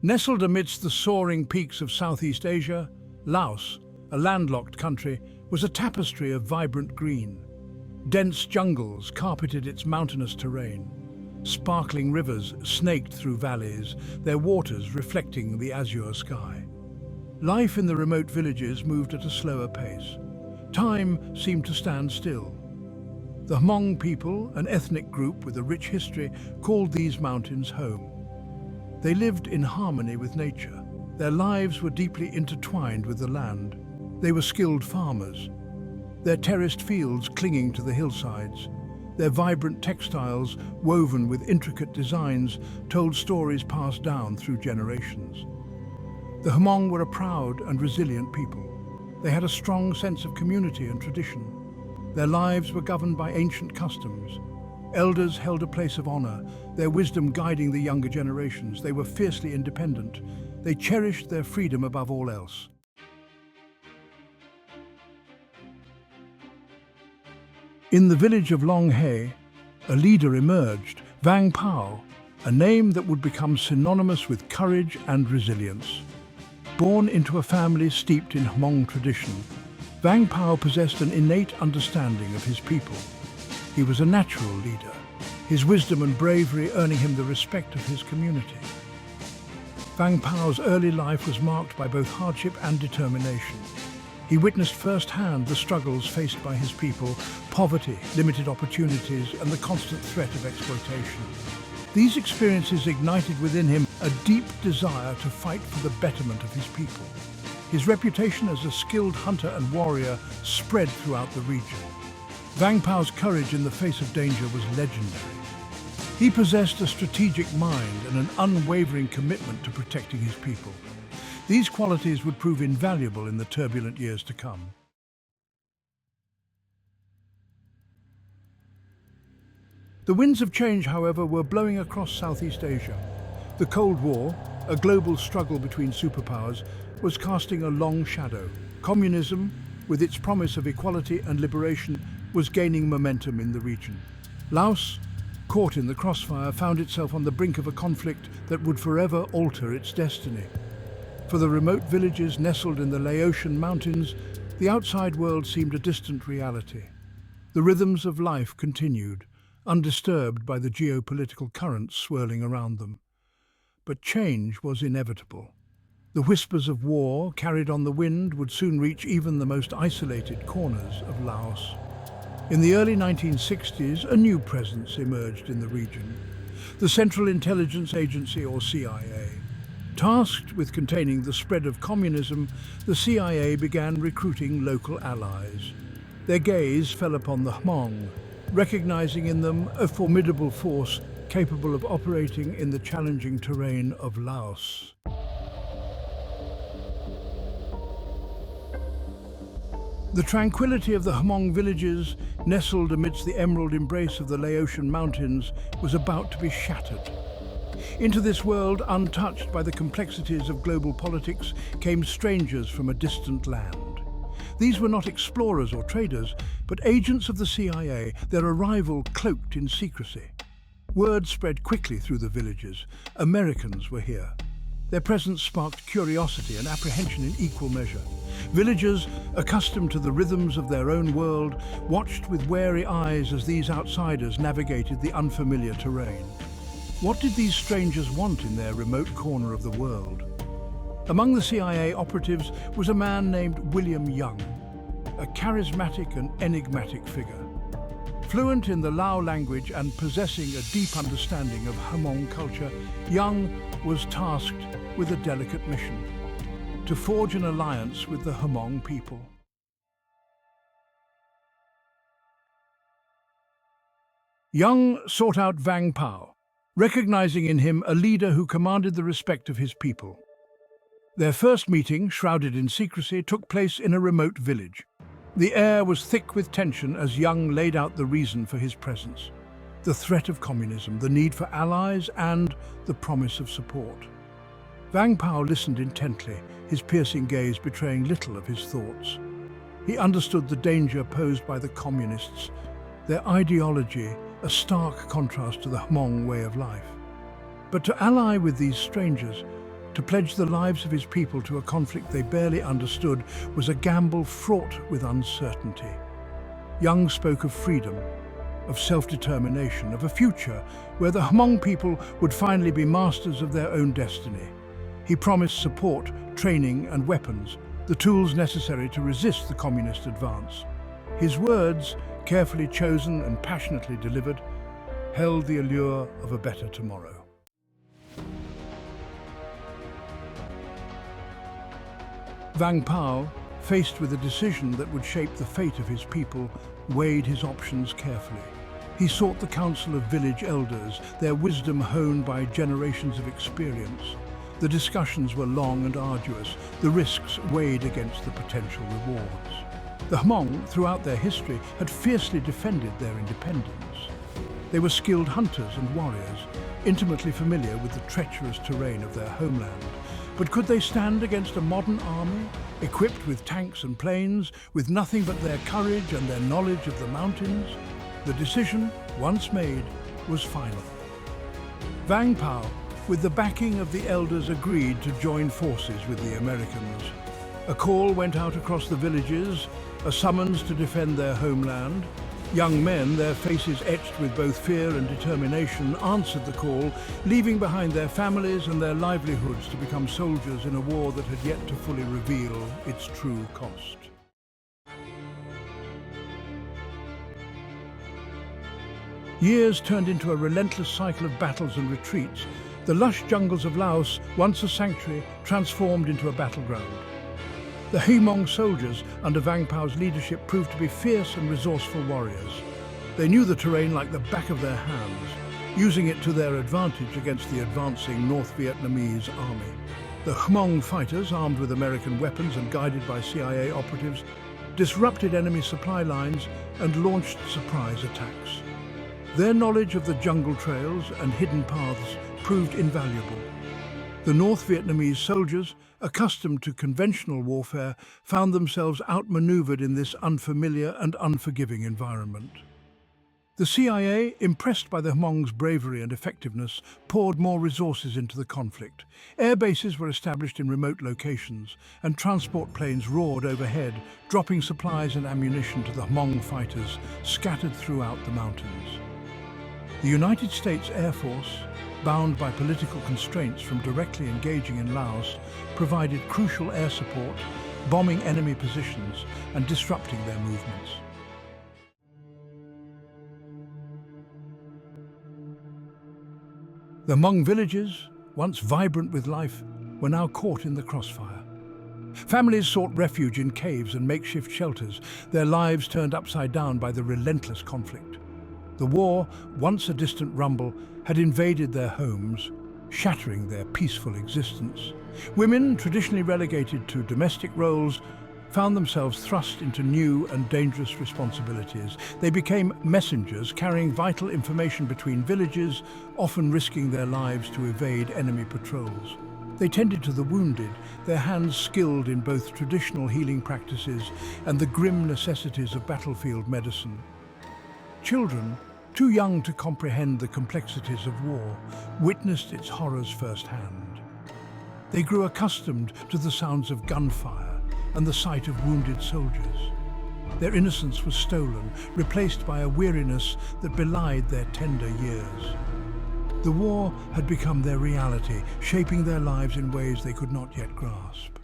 Nestled amidst the soaring peaks of Southeast Asia, Laos, a landlocked country, was a tapestry of vibrant green. Dense jungles carpeted its mountainous terrain. Sparkling rivers snaked through valleys, their waters reflecting the azure sky. Life in the remote villages moved at a slower pace. Time seemed to stand still. The Hmong people, an ethnic group with a rich history, called these mountains home. They lived in harmony with nature. Their lives were deeply intertwined with the land. They were skilled farmers, their terraced fields clinging to the hillsides. Their vibrant textiles, woven with intricate designs, told stories passed down through generations. The Hmong were a proud and resilient people. They had a strong sense of community and tradition. Their lives were governed by ancient customs. Elders held a place of honor, their wisdom guiding the younger generations. They were fiercely independent. They cherished their freedom above all else. In the village of Long He, a leader emerged, Vang Pao, a name that would become synonymous with courage and resilience. Born into a family steeped in Hmong tradition, Vang Pao possessed an innate understanding of his people. He was a natural leader, his wisdom and bravery earning him the respect of his community. Vang Pao's early life was marked by both hardship and determination. He witnessed firsthand the struggles faced by his people, poverty, limited opportunities, and the constant threat of exploitation. These experiences ignited within him a deep desire to fight for the betterment of his people. His reputation as a skilled hunter and warrior spread throughout the region. Vang Pao's courage in the face of danger was legendary. He possessed a strategic mind and an unwavering commitment to protecting his people. These qualities would prove invaluable in the turbulent years to come. The winds of change, however, were blowing across Southeast Asia. The Cold War, a global struggle between superpowers, was casting a long shadow. Communism, with its promise of equality and liberation, was gaining momentum in the region. Laos, caught in the crossfire, found itself on the brink of a conflict that would forever alter its destiny. For the remote villages nestled in the Laotian mountains, the outside world seemed a distant reality. The rhythms of life continued, undisturbed by the geopolitical currents swirling around them. But change was inevitable. The whispers of war, carried on the wind, would soon reach even the most isolated corners of Laos. In the early 1960s, a new presence emerged in the region. The Central Intelligence Agency, or CIA. Tasked with containing the spread of communism, the CIA began recruiting local allies. Their gaze fell upon the Hmong, recognizing in them a formidable force capable of operating in the challenging terrain of Laos. The tranquility of the Hmong villages, nestled amidst the emerald embrace of the Laotian mountains, was about to be shattered. Into this world, untouched by the complexities of global politics, came strangers from a distant land. These were not explorers or traders, but agents of the CIA, their arrival cloaked in secrecy. Word spread quickly through the villages. Americans were here. Their presence sparked curiosity and apprehension in equal measure. Villagers, accustomed to the rhythms of their own world, watched with wary eyes as these outsiders navigated the unfamiliar terrain. What did these strangers want in their remote corner of the world? Among the CIA operatives was a man named William Young, a charismatic and enigmatic figure. Fluent in the Lao language and possessing a deep understanding of Hmong culture, Young was tasked with a delicate mission: to forge an alliance with the Hmong people. Young sought out Vang Pao, recognizing in him a leader who commanded the respect of his people. Their first meeting, shrouded in secrecy, took place in a remote village. The air was thick with tension as Young laid out the reason for his presence: the threat of communism, the need for allies, and the promise of support. Vang Pao listened intently, his piercing gaze betraying little of his thoughts. He understood the danger posed by the communists, their ideology a stark contrast to the Hmong way of life. But to ally with these strangers To pledge the lives of his people to a conflict they barely understood was a gamble fraught with uncertainty. Young spoke of freedom, of self-determination, of a future where the Hmong people would finally be masters of their own destiny. He promised support, training and weapons, the tools necessary to resist the communist advance. His words, carefully chosen and passionately delivered, held the allure of a better tomorrow. Vang Pao, faced with a decision that would shape the fate of his people, weighed his options carefully. He sought the counsel of village elders, their wisdom honed by generations of experience. The discussions were long and arduous, the risks weighed against the potential rewards. The Hmong, throughout their history, had fiercely defended their independence. They were skilled hunters and warriors, intimately familiar with the treacherous terrain of their homeland. But could they stand against a modern army, equipped with tanks and planes, with nothing but their courage and their knowledge of the mountains? The decision, once made, was final. Vang Pao, with the backing of the elders, agreed to join forces with the Americans. A call went out across the villages, a summons to defend their homeland. Young men, their faces etched with both fear and determination, answered the call, leaving behind their families and their livelihoods to become soldiers in a war that had yet to fully reveal its true cost. Years turned into a relentless cycle of battles and retreats. The lush jungles of Laos, once a sanctuary, transformed into a battleground. The Hmong soldiers, under Vang Pao's leadership, proved to be fierce and resourceful warriors. They knew the terrain like the back of their hands, using it to their advantage against the advancing North Vietnamese army. The Hmong fighters, armed with American weapons and guided by CIA operatives, disrupted enemy supply lines and launched surprise attacks. Their knowledge of the jungle trails and hidden paths proved invaluable. The North Vietnamese soldiers, accustomed to conventional warfare, found themselves outmaneuvered in this unfamiliar and unforgiving environment. The CIA, impressed by the Hmong's bravery and effectiveness, poured more resources into the conflict. Air bases were established in remote locations, and transport planes roared overhead, dropping supplies and ammunition to the Hmong fighters scattered throughout the mountains. The United States Air Force, bound by political constraints from directly engaging in Laos, provided crucial air support, bombing enemy positions and disrupting their movements. The Hmong villages, once vibrant with life, were now caught in the crossfire. Families sought refuge in caves and makeshift shelters, their lives turned upside down by the relentless conflict. The war, once a distant rumble, had invaded their homes, shattering their peaceful existence. Women, traditionally relegated to domestic roles, found themselves thrust into new and dangerous responsibilities. They became messengers carrying vital information between villages, often risking their lives to evade enemy patrols. They tended to the wounded, their hands skilled in both traditional healing practices and the grim necessities of battlefield medicine. Children, too young to comprehend the complexities of war, witnessed its horrors firsthand. They grew accustomed to the sounds of gunfire and the sight of wounded soldiers. Their innocence was stolen, replaced by a weariness that belied their tender years. The war had become their reality, shaping their lives in ways they could not yet grasp.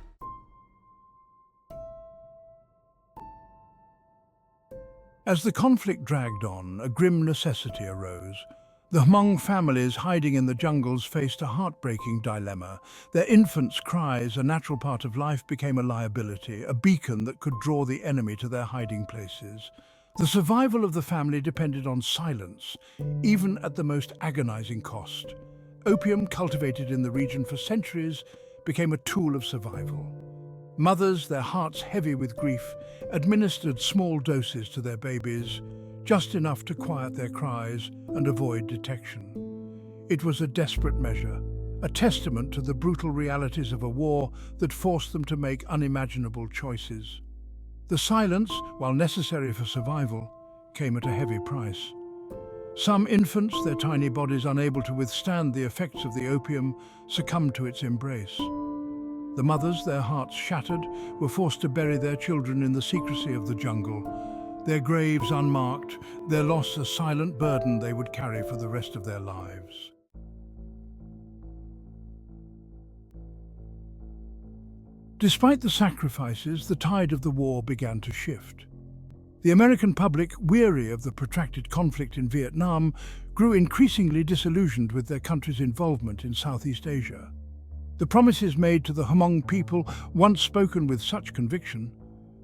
As the conflict dragged on, a grim necessity arose. The Hmong families hiding in the jungles faced a heartbreaking dilemma. Their infants' cries, a natural part of life, became a liability, a beacon that could draw the enemy to their hiding places. The survival of the family depended on silence, even at the most agonizing cost. Opium, cultivated in the region for centuries, became a tool of survival. Mothers, their hearts heavy with grief, administered small doses to their babies, just enough to quiet their cries and avoid detection. It was a desperate measure, a testament to the brutal realities of a war that forced them to make unimaginable choices. The silence, while necessary for survival, came at a heavy price. Some infants, their tiny bodies unable to withstand the effects of the opium, succumbed to its embrace. The mothers, their hearts shattered, were forced to bury their children in the secrecy of the jungle, their graves unmarked, their loss a silent burden they would carry for the rest of their lives. Despite the sacrifices, the tide of the war began to shift. The American public, weary of the protracted conflict in Vietnam, grew increasingly disillusioned with their country's involvement in Southeast Asia. The promises made to the Hmong people, once spoken with such conviction,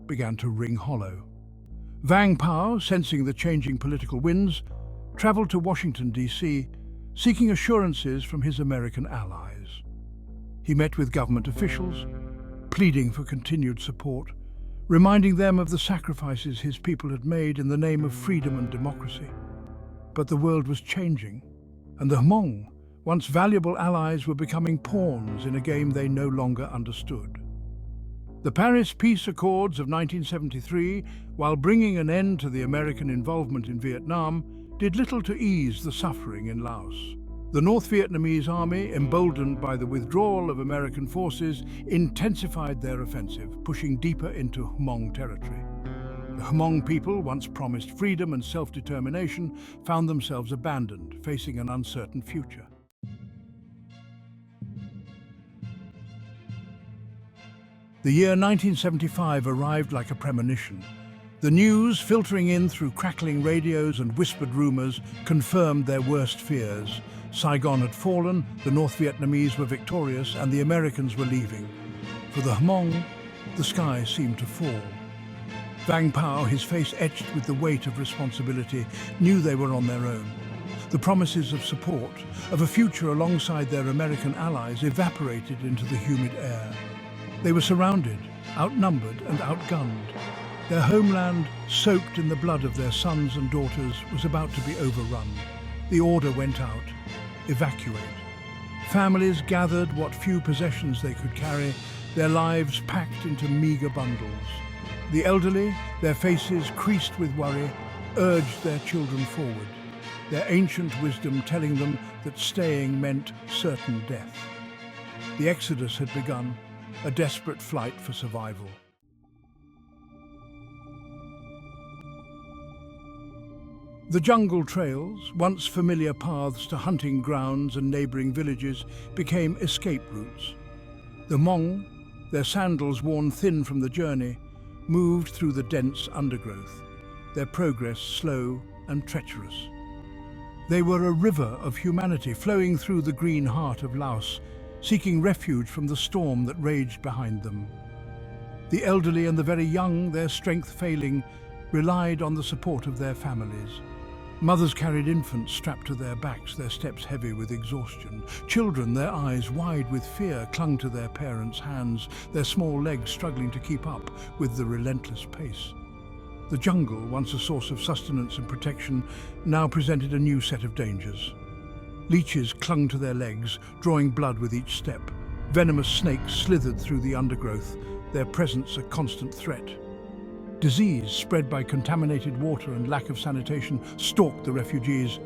began to ring hollow. Vang Pao, sensing the changing political winds, traveled to Washington, D.C., seeking assurances from his American allies. He met with government officials, pleading for continued support, reminding them of the sacrifices his people had made in the name of freedom and democracy. But the world was changing, and the Hmong, once valuable allies, were becoming pawns in a game they no longer understood. The Paris Peace Accords of 1973, while bringing an end to the American involvement in Vietnam, did little to ease the suffering in Laos. The North Vietnamese army, emboldened by the withdrawal of American forces, intensified their offensive, pushing deeper into Hmong territory. The Hmong people, once promised freedom and self-determination, found themselves abandoned, facing an uncertain future. The year 1975 arrived like a premonition. The news, filtering in through crackling radios and whispered rumors, confirmed their worst fears. Saigon had fallen, the North Vietnamese were victorious, and the Americans were leaving. For the Hmong, the sky seemed to fall. Vang Pao, his face etched with the weight of responsibility, knew they were on their own. The promises of support, of a future alongside their American allies, evaporated into the humid air. They were surrounded, outnumbered and outgunned. Their homeland, soaked in the blood of their sons and daughters, was about to be overrun. The order went out: evacuate. Families gathered what few possessions they could carry, their lives packed into meager bundles. The elderly, their faces creased with worry, urged their children forward, their ancient wisdom telling them that staying meant certain death. The exodus had begun, a desperate flight for survival. The jungle trails, once familiar paths to hunting grounds and neighboring villages, became escape routes. The Hmong, their sandals worn thin from the journey, moved through the dense undergrowth, their progress slow and treacherous. They were a river of humanity flowing through the green heart of Laos, seeking refuge from the storm that raged behind them. The elderly and the very young, their strength failing, relied on the support of their families. Mothers carried infants strapped to their backs, their steps heavy with exhaustion. Children, their eyes wide with fear, clung to their parents' hands, their small legs struggling to keep up with the relentless pace. The jungle, once a source of sustenance and protection, now presented a new set of dangers. Leeches clung to their legs, drawing blood with each step. Venomous snakes slithered through the undergrowth, their presence a constant threat. Disease, spread by contaminated water and lack of sanitation, stalked the refugees,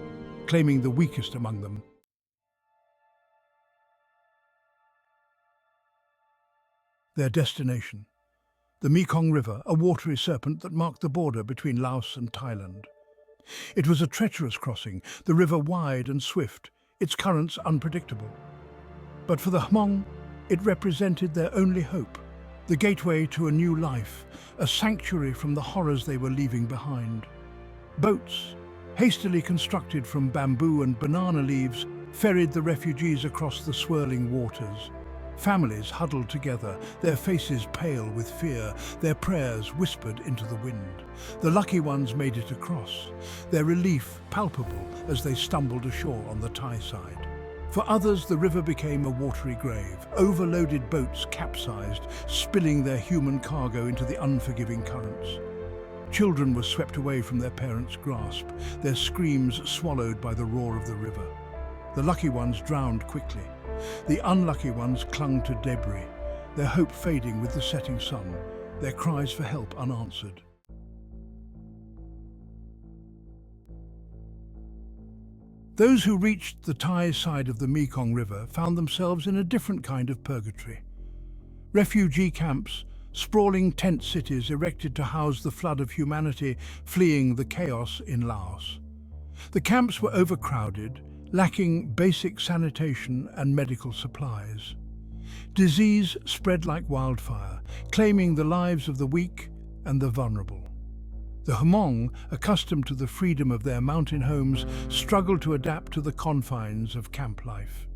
claiming the weakest among them. Their destination: the Mekong River, a watery serpent that marked the border between Laos and Thailand. It was a treacherous crossing, the river wide and swift, its currents unpredictable. But for the Hmong, it represented their only hope, the gateway to a new life, a sanctuary from the horrors they were leaving behind. Boats, hastily constructed from bamboo and banana leaves, ferried the refugees across the swirling waters. Families huddled together, their faces pale with fear, their prayers whispered into the wind. The lucky ones made it across, their relief palpable as they stumbled ashore on the Thai side. For others, the river became a watery grave. Overloaded boats capsized, spilling their human cargo into the unforgiving currents. Children were swept away from their parents' grasp, their screams swallowed by the roar of the river. The lucky ones drowned quickly. The unlucky ones clung to debris, their hope fading with the setting sun, their cries for help unanswered. Those who reached the Thai side of the Mekong River found themselves in a different kind of purgatory. Refugee camps, sprawling tent cities erected to house the flood of humanity fleeing the chaos in Laos. The camps were overcrowded, lacking basic sanitation and medical supplies. Disease spread like wildfire, claiming the lives of the weak and the vulnerable. The Hmong, accustomed to the freedom of their mountain homes, struggled to adapt to the confines of camp life.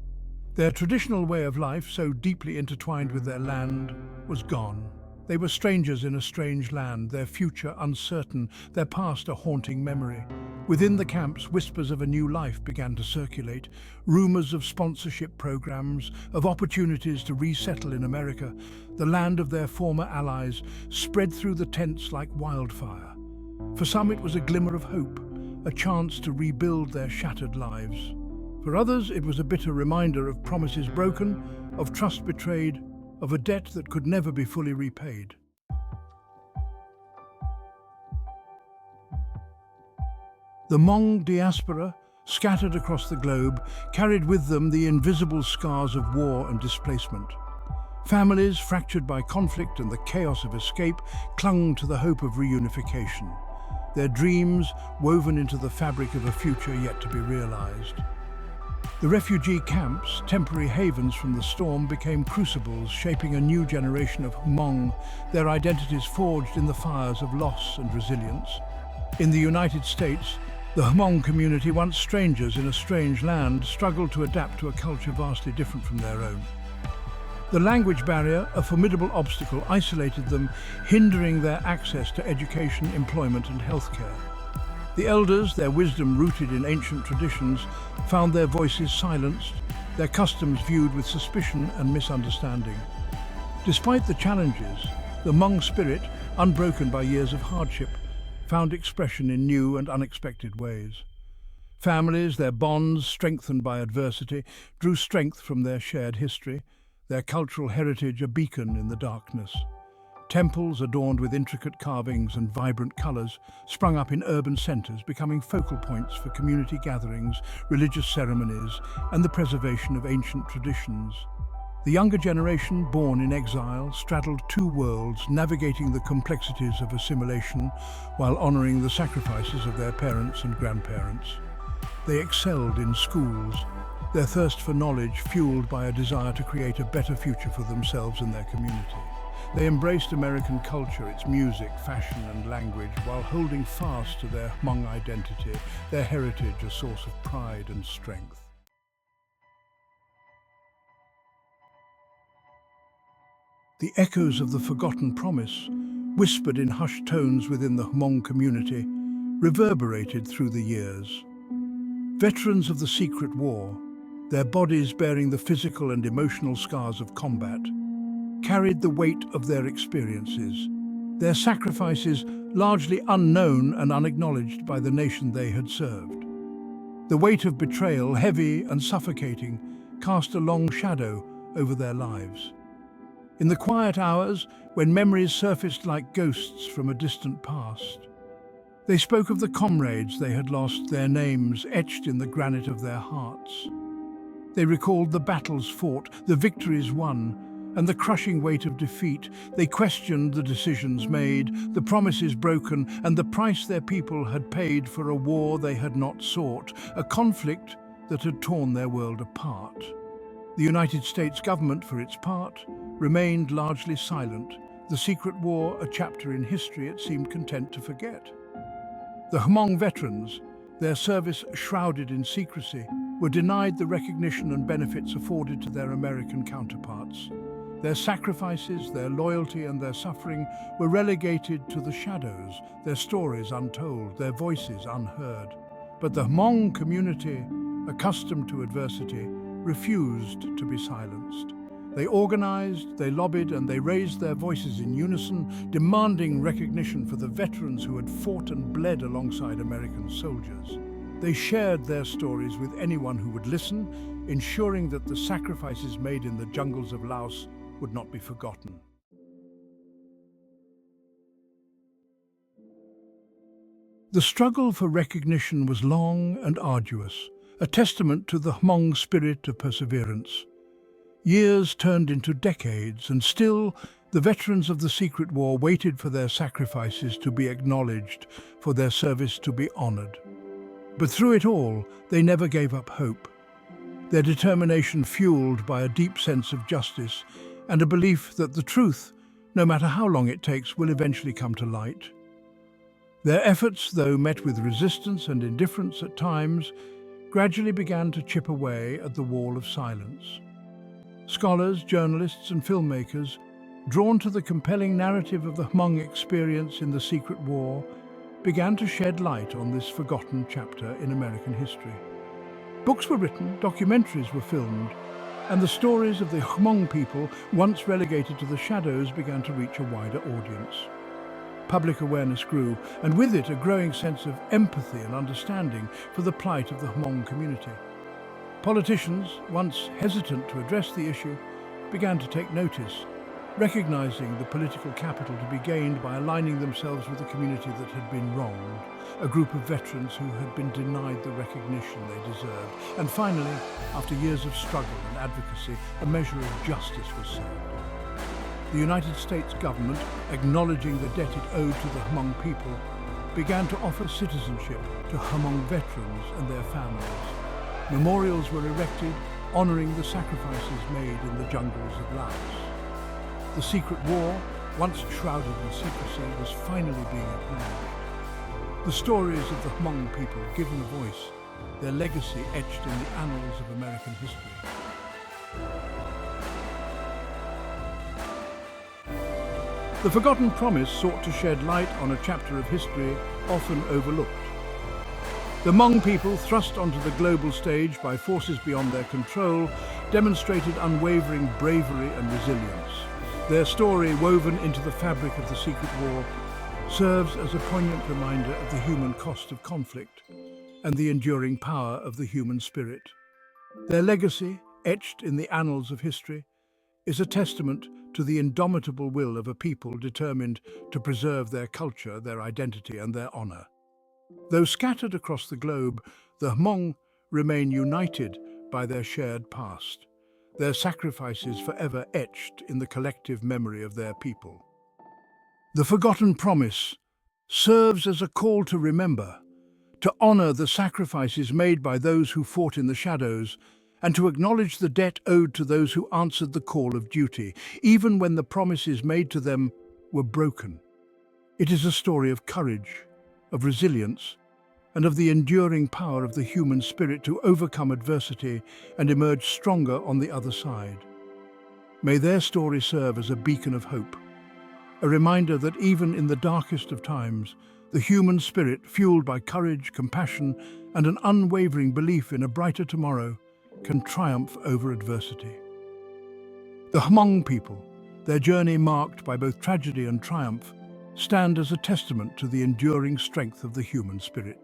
Their traditional way of life, so deeply intertwined with their land, was gone. They were strangers in a strange land, their future uncertain, their past a haunting memory. Within the camps, whispers of a new life began to circulate, rumors of sponsorship programs, of opportunities to resettle in America. The land of their former allies spread through the tents like wildfire. For some it was a glimmer of hope, a chance to rebuild their shattered lives. For others it was a bitter reminder of promises broken, of trust betrayed, of a debt that could never be fully repaid. The Hmong diaspora, scattered across the globe, carried with them the invisible scars of war and displacement. Families fractured by conflict and the chaos of escape clung to the hope of reunification, their dreams woven into the fabric of a future yet to be realized. The refugee camps, temporary havens from the storm, became crucibles shaping a new generation of Hmong, their identities forged in the fires of loss and resilience. In the United States, the Hmong community, once strangers in a strange land, struggled to adapt to a culture vastly different from their own. The language barrier, a formidable obstacle, isolated them, hindering their access to education, employment and healthcare. The elders, their wisdom rooted in ancient traditions, found their voices silenced, their customs viewed with suspicion and misunderstanding. Despite the challenges, the Hmong spirit, unbroken by years of hardship, found expression in new and unexpected ways. Families, their bonds strengthened by adversity, drew strength from their shared history, their cultural heritage a beacon in the darkness. Temples adorned with intricate carvings and vibrant colors sprung up in urban centers, becoming focal points for community gatherings, religious ceremonies, and the preservation of ancient traditions. The younger generation, born in exile, straddled two worlds, navigating the complexities of assimilation while honoring the sacrifices of their parents and grandparents. They excelled in schools, their thirst for knowledge fueled by a desire to create a better future for themselves and their community. They embraced American culture, its music, fashion and language, while holding fast to their Hmong identity, their heritage a source of pride and strength. The echoes of the forgotten promise, whispered in hushed tones within the Hmong community, reverberated through the years. Veterans of the secret war, their bodies bearing the physical and emotional scars of combat, carried the weight of their experiences, their sacrifices largely unknown and unacknowledged by the nation they had served. The weight of betrayal, heavy and suffocating, cast a long shadow over their lives. In the quiet hours, when memories surfaced like ghosts from a distant past, they spoke of the comrades they had lost, their names etched in the granite of their hearts. They recalled the battles fought, the victories won, and the crushing weight of defeat. They questioned the decisions made, the promises broken, and the price their people had paid for a war they had not sought, a conflict that had torn their world apart. The United States government, for its part, remained largely silent, the secret war a chapter in history it seemed content to forget. The Hmong veterans, their service shrouded in secrecy, were denied the recognition and benefits afforded to their American counterparts. Their sacrifices, their loyalty and their suffering were relegated to the shadows, their stories untold, their voices unheard. But the Hmong community, accustomed to adversity, refused to be silenced. They organized, they lobbied, and they raised their voices in unison, demanding recognition for the veterans who had fought and bled alongside American soldiers. They shared their stories with anyone who would listen, ensuring that the sacrifices made in the jungles of Laos would not be forgotten. The struggle for recognition was long and arduous, a testament to the Hmong spirit of perseverance. Years turned into decades, and still the veterans of the Secret War waited for their sacrifices to be acknowledged, for their service to be honored. But through it all, they never gave up hope, their determination fueled by a deep sense of justice and a belief that the truth, no matter how long it takes, will eventually come to light. Their efforts, though met with resistance and indifference at times, gradually began to chip away at the wall of silence. Scholars, journalists and filmmakers, drawn to the compelling narrative of the Hmong experience in the Secret War, began to shed light on this forgotten chapter in American history. Books were written, documentaries were filmed, and the stories of the Hmong people, once relegated to the shadows, began to reach a wider audience. Public awareness grew, and with it a growing sense of empathy and understanding for the plight of the Hmong community. Politicians, once hesitant to address the issue, began to take notice, recognizing the political capital to be gained by aligning themselves with a community that had been wronged, a group of veterans who had been denied the recognition they deserved. And finally, after years of struggle and advocacy, a measure of justice was served. The United States government, acknowledging the debt it owed to the Hmong people, began to offer citizenship to Hmong veterans and their families. Memorials were erected, honoring the sacrifices made in the jungles of Laos. The Secret War, once shrouded in secrecy, was finally being acknowledged. The stories of the Hmong people given a voice, their legacy etched in the annals of American history. The Forgotten Promise sought to shed light on a chapter of history often overlooked. The Hmong people, thrust onto the global stage by forces beyond their control, demonstrated unwavering bravery and resilience. Their story, woven into the fabric of the Secret War, serves as a poignant reminder of the human cost of conflict and the enduring power of the human spirit. Their legacy, etched in the annals of history, is a testament to the indomitable will of a people determined to preserve their culture, their identity, and their honor. Though scattered across the globe, the Hmong remain united by their shared past, their sacrifices forever etched in the collective memory of their people. The Forgotten Promise serves as a call to remember, to honor the sacrifices made by those who fought in the shadows, and to acknowledge the debt owed to those who answered the call of duty, even when the promises made to them were broken. It is a story of courage, of resilience, and of the enduring power of the human spirit to overcome adversity and emerge stronger on the other side. May their story serve as a beacon of hope, a reminder that even in the darkest of times, the human spirit, fueled by courage, compassion, and an unwavering belief in a brighter tomorrow, can triumph over adversity. The Hmong people, their journey marked by both tragedy and triumph, stand as a testament to the enduring strength of the human spirit.